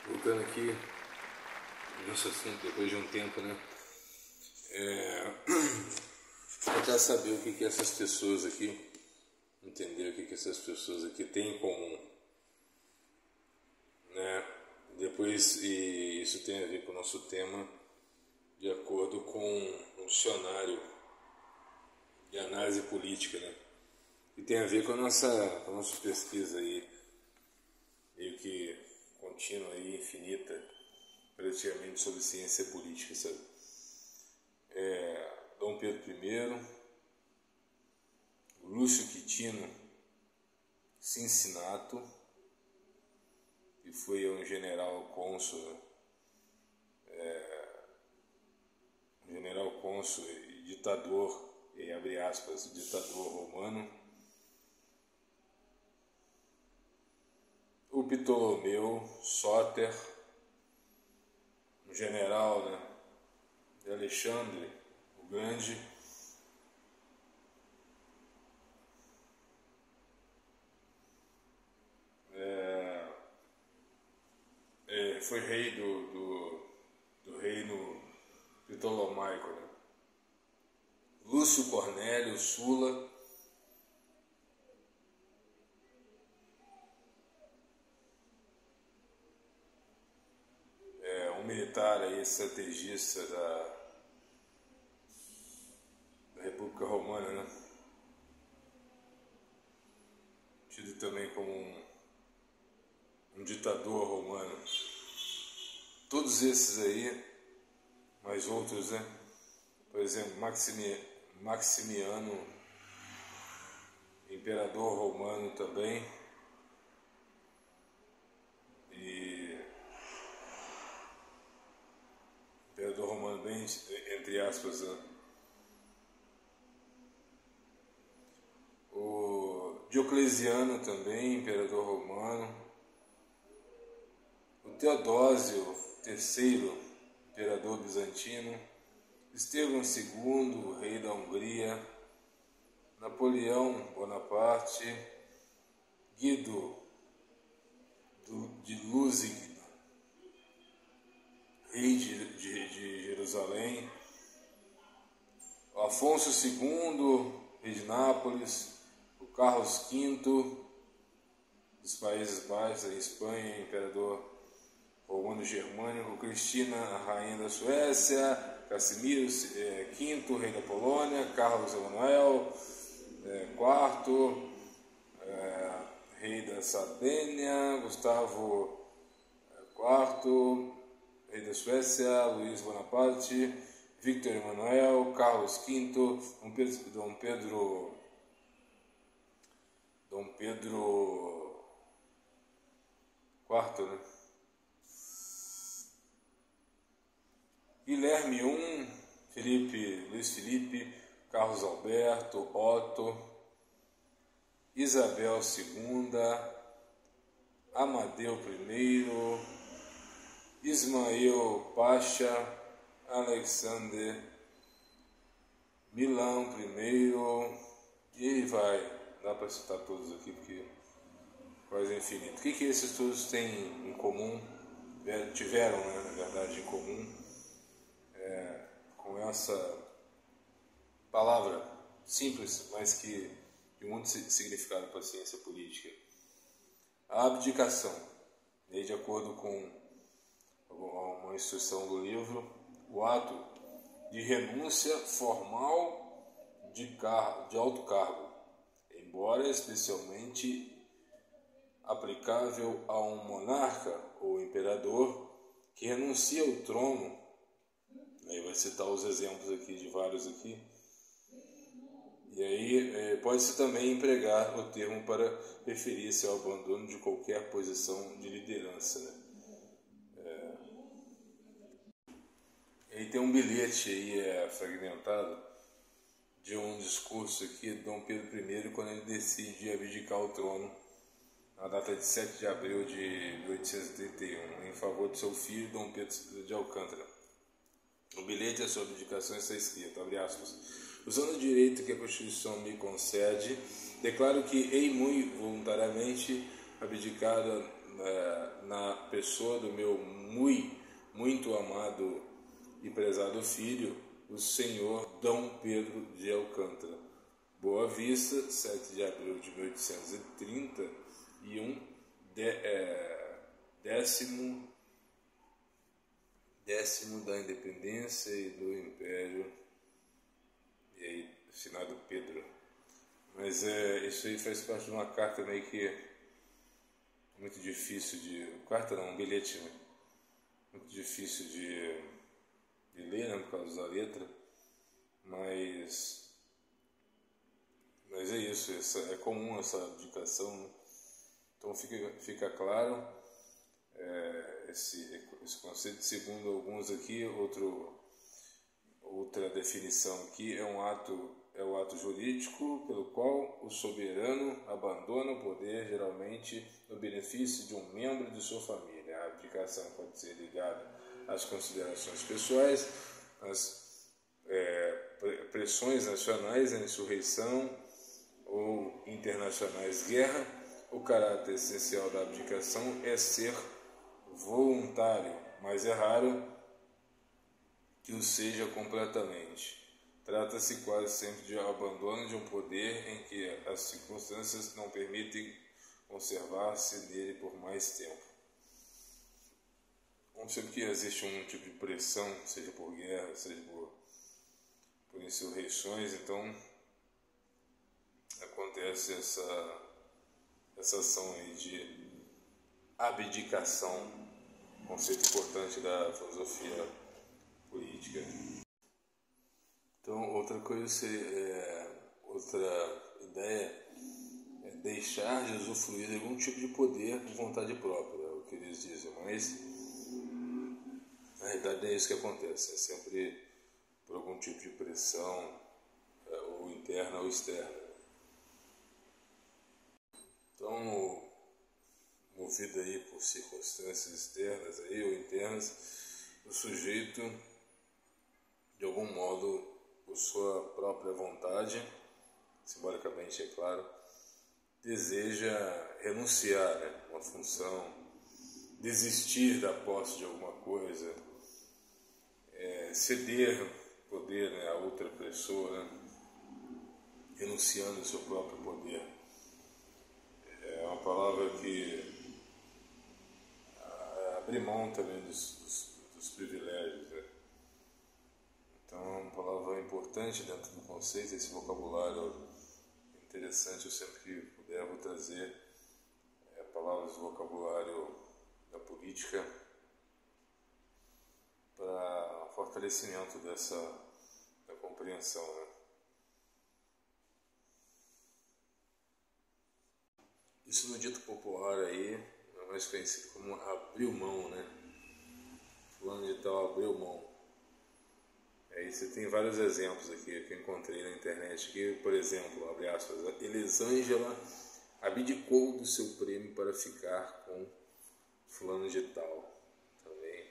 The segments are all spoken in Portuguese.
Voltando aqui, nosso assunto depois de um tempo, né? Tentar saber o que essas pessoas aqui, entender o que essas pessoas aqui têm em comum, né? Depois, e isso tem a ver com o nosso tema, de acordo com um dicionário de análise política, né? E tem a ver com a nossa pesquisa aí, meio que contínua e infinita, praticamente sobre ciência política, sabe? Dom Pedro I, Lúcio Quitino Cincinnato, que foi um general cônsul e ditador, e abre aspas, ditador romano. O Ptolomeu Sóter, um general, né, de Alexandre o Grande. Foi rei do reino ptolomaico, né? Lúcio Cornélio Sula, um militar aí, estrategista da República Romana, né? Tido também como um ditador romano. Todos esses aí, mais outros, né? Por exemplo, Maximiano, imperador romano também, e imperador romano bem entre aspas, né? O Diocleciano também, imperador romano, o Teodósio III, imperador bizantino, Estevão II, rei da Hungria, Napoleão Bonaparte, Guido de Lusignan, rei de Jerusalém, Afonso II, rei de Nápoles, o Carlos V dos Países Baixos, da Espanha, imperador romano germânico, Cristina, a rainha da Suécia, Casimiro V, rei da Polônia, Carlos Emanuel IV, rei da Sardênia, Gustavo IV, rei da Suécia, Luís Bonaparte, Victor Emanuel, Carlos V, Dom Pedro IV, né? Guilherme I, Luiz Felipe, Carlos Alberto, Otto, Isabel II, Amadeu I, Ismael Pacha, Alexander, Milão I, e vai, dá para citar todos aqui porque quase é infinito. O que esses todos têm em comum, tiveram, né, na verdade, em comum, com essa palavra simples, mas que de muito significado para a ciência política? A abdicação. E aí, de acordo com uma instrução do livro, o ato de renúncia formal de alto cargo, embora especialmente aplicável a um monarca ou imperador que renuncia ao trono. Aí vai citar os exemplos aqui de vários aqui. E aí pode-se também empregar o termo para referir-se ao abandono de qualquer posição de liderança, né? Aí tem um bilhete aí fragmentado de um discurso aqui de Dom Pedro I quando ele decide abdicar o trono na data de 7 de abril de 1831 em favor de seu filho Dom Pedro de Alcântara. O bilhete da sua abdicação está escrito, abre aspas: usando o direito que a Constituição me concede, declaro que hei muito voluntariamente abdicado na pessoa do meu muito amado e prezado filho, o senhor Dom Pedro de Alcântara. Boa Vista, 7 de abril de 1831, décimo da independência e do império, e aí, finado Pedro. Mas isso aí faz parte de uma carta meio que muito difícil de... Carta não, um bilhete, né? Muito difícil de ler, né, por causa da letra, mas é isso, é comum essa abdicação, né? Então fica claro esse conceito. Segundo alguns aqui, outra definição aqui é o ato jurídico pelo qual o soberano abandona o poder, geralmente no benefício de um membro de sua família. A abdicação pode ser ligada às considerações pessoais, às pressões nacionais, a insurreição ou internacionais, guerra. O caráter essencial da abdicação é ser voluntário, mas é raro que o seja completamente. Trata-se quase sempre de abandono de um poder em que as circunstâncias não permitem conservar-se nele por mais tempo. Como sempre que existe um tipo de pressão, seja por guerra, seja por insurreições, então acontece essa ação aí de abdicação, conceito importante da filosofia política. Então, outra ideia é deixar de usufruir de algum tipo de poder por vontade própria, é o que eles dizem, mas na realidade é isso que acontece, é sempre por algum tipo de pressão, ou interna ou externa. Então, movido aí por circunstâncias externas aí, ou internas, o sujeito, de algum modo, por sua própria vontade, simbolicamente é claro, deseja renunciar, né, uma função, desistir da posse de alguma coisa, ceder poder, né, a outra pessoa, né, renunciando ao seu próprio poder. É uma palavra que abre mão também dos privilégios, né? Então é uma palavra importante dentro do conceito, esse vocabulário interessante. Eu sempre que puder vou trazer palavras do vocabulário da política para fortalecimento da compreensão, né? Isso no dito popular aí é mais conhecido como abriu mão, né? Fulano de tal abriu mão. Aí você tem vários exemplos aqui que eu encontrei na internet, que, por exemplo, abre aspas, Elisângela abdicou do seu prêmio para ficar com fulano de tal. Também,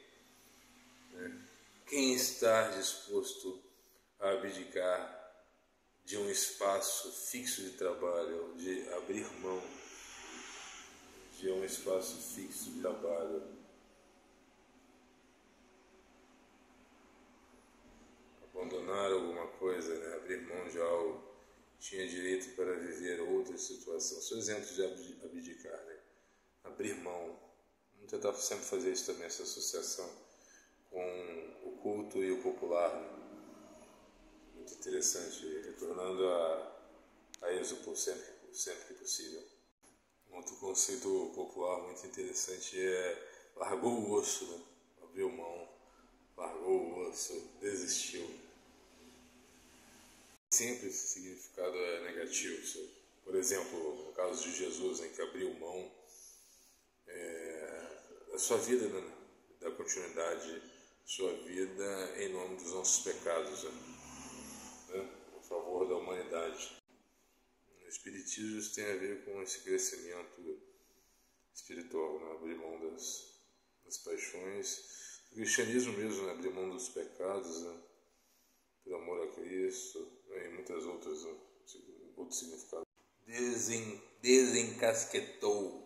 né? Quem está disposto a abdicar de um espaço fixo de trabalho, de abrir mão de um espaço fixo de trabalho, abandonar alguma coisa, né? Abrir mão de algo, tinha direito para viver outra situação. São exemplos de abdicar, né? Abrir mão. Vamos tentar sempre fazer isso também, essa associação com o culto e o popular, né? Muito interessante, retornando a Êxodo sempre que possível. Um outro conceito popular muito interessante é largou o osso, né? Abriu mão, largou o osso, desistiu. Sempre esse significado é negativo. Sabe? Por exemplo, no caso de Jesus, em que abriu mão da sua vida, né? Da continuidade da sua vida em nome dos nossos pecados, né? A favor da humanidade. No Espiritismo isso tem a ver com esse crescimento espiritual, né? Abrir mão das paixões. O cristianismo mesmo, né? Abrir mão dos pecados, né? Por amor a Cristo, né? E muitas outras, né? Outros significados. Desencasquetou.